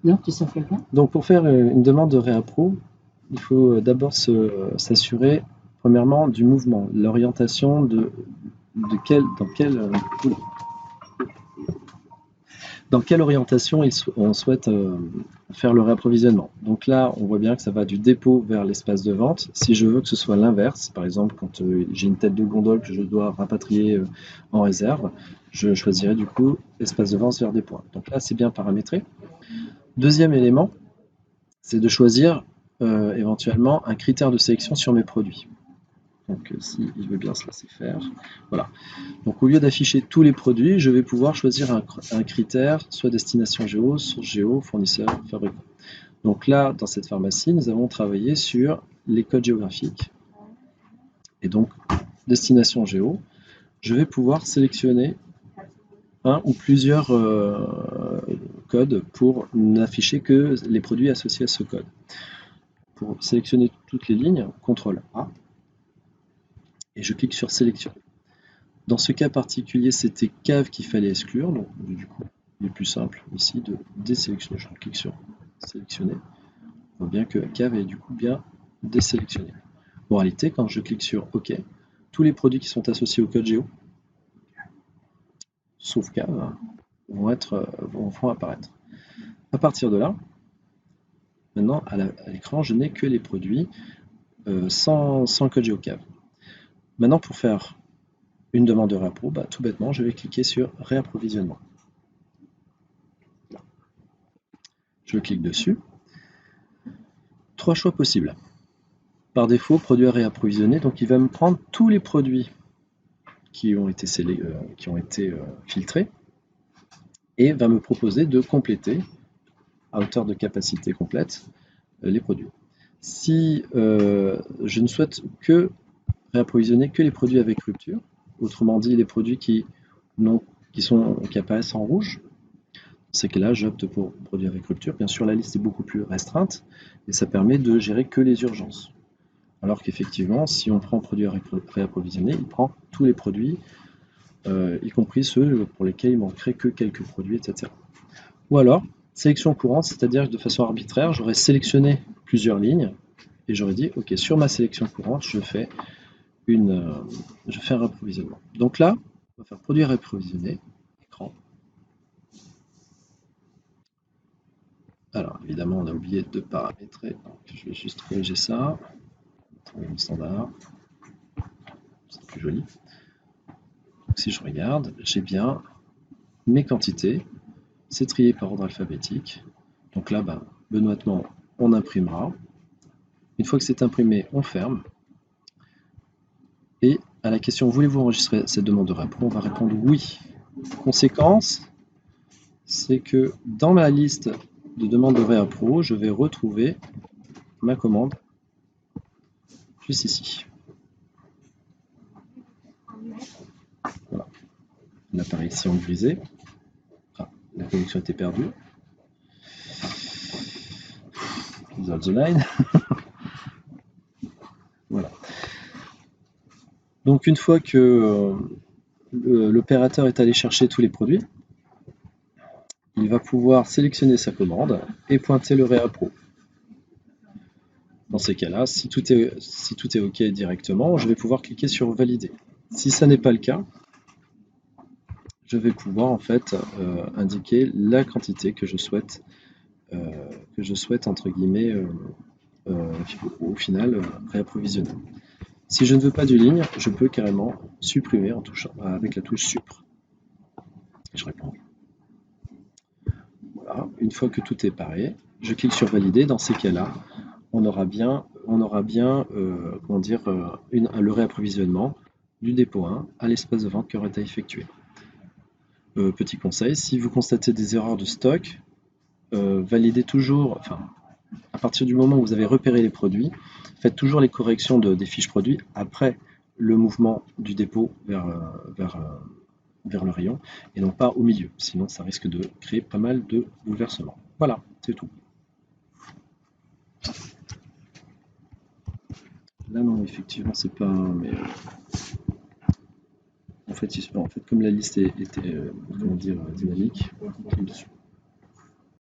Non, tu s'en fais pas. Donc pour faire une demande de réappro, il faut d'abord s'assurer, premièrement, du mouvement, l'orientation dans quelle orientation on souhaite faire le réapprovisionnement. Donc là, on voit bien que ça va du dépôt vers l'espace de vente. Si je veux que ce soit l'inverse, par exemple, quand j'ai une tête de gondole que je dois rapatrier en réserve, je choisirai du coup espace de vente vers des points. Donc là, c'est bien paramétré. Deuxième élément, c'est de choisir éventuellement un critère de sélection sur mes produits. Donc si il veut bien se laisser faire, voilà. Donc au lieu d'afficher tous les produits, je vais pouvoir choisir un critère, soit destination géo, source géo, fournisseur, fabricant. Donc là, dans cette pharmacie, nous avons travaillé sur les codes géographiques. Et donc, destination géo, je vais pouvoir sélectionner un ou plusieurs codes pour n'afficher que les produits associés à ce code. Pour sélectionner toutes les lignes, CTRL A, et je clique sur sélectionner. Dans ce cas particulier, c'était cave qu'il fallait exclure, donc du coup, il est plus simple ici de désélectionner. Je clique sur sélectionner. On voit bien que cave est du coup bien désélectionné. En réalité, quand je clique sur OK, tous les produits qui sont associés au code géo, sauf cave, vont apparaître. À partir de là, maintenant à l'écran, je n'ai que les produits sans code géo cave. Maintenant, pour faire une demande de réappro, tout bêtement, je vais cliquer sur réapprovisionnement. Je clique dessus. Trois choix possibles. Par défaut, produit à réapprovisionner, donc il va me prendre tous les produits qui ont été filtrés et va me proposer de compléter à hauteur de capacité complète les produits. Si je ne souhaite que réapprovisionner que les produits avec rupture, autrement dit les produits qui apparaissent en rouge, dans ces cas-là, j'opte pour produits avec rupture. Bien sûr, la liste est beaucoup plus restreinte et ça permet de gérer que les urgences. Alors qu'effectivement, si on prend produit à réapprovisionner, il prend tous les produits, y compris ceux pour lesquels il manquerait que quelques produits, etc. Ou alors, sélection courante, c'est-à-dire que de façon arbitraire, j'aurais sélectionné plusieurs lignes et j'aurais dit, OK, sur ma sélection courante, je fais un réapprovisionnement. Donc là, on va faire produit à réapprovisionner, écran. Alors, évidemment, on a oublié de paramétrer, donc je vais juste corriger ça. Trouver le standard. C'est plus joli. Donc, si je regarde, j'ai bien mes quantités. C'est trié par ordre alphabétique. Donc là, benoîtement, on imprimera. Une fois que c'est imprimé, on ferme. Et à la question, voulez-vous enregistrer cette demande de réappro, on va répondre oui. Conséquence, c'est que dans ma liste de demandes de réappro, je vais retrouver ma commande juste ici. Voilà. On apparaît ici en grisé. Ah, la connexion était perdue. Insert the line. Voilà. Donc une fois que l'opérateur est allé chercher tous les produits, il va pouvoir sélectionner sa commande et pointer le réappro. Dans ces cas-là, si tout est OK directement, je vais pouvoir cliquer sur valider. Si ça n'est pas le cas, je vais pouvoir en fait indiquer la quantité que je souhaite entre guillemets au final réapprovisionner. Si je ne veux pas de ligne, je peux carrément supprimer en touchant avec la touche Supr. Je réponds. Voilà. Une fois que tout est paré, je clique sur valider. Dans ces cas-là, on aura bien le réapprovisionnement du dépôt 1 à l'espace de vente qui aura été effectué. Petit conseil, si vous constatez des erreurs de stock, validez toujours, à partir du moment où vous avez repéré les produits, faites toujours les corrections des fiches produits après le mouvement du dépôt vers le rayon et non pas au milieu, sinon ça risque de créer pas mal de bouleversements. Voilà, c'est tout. Là non, effectivement c'est pas... Mais en fait, comme la liste était dynamique, on clique dessus.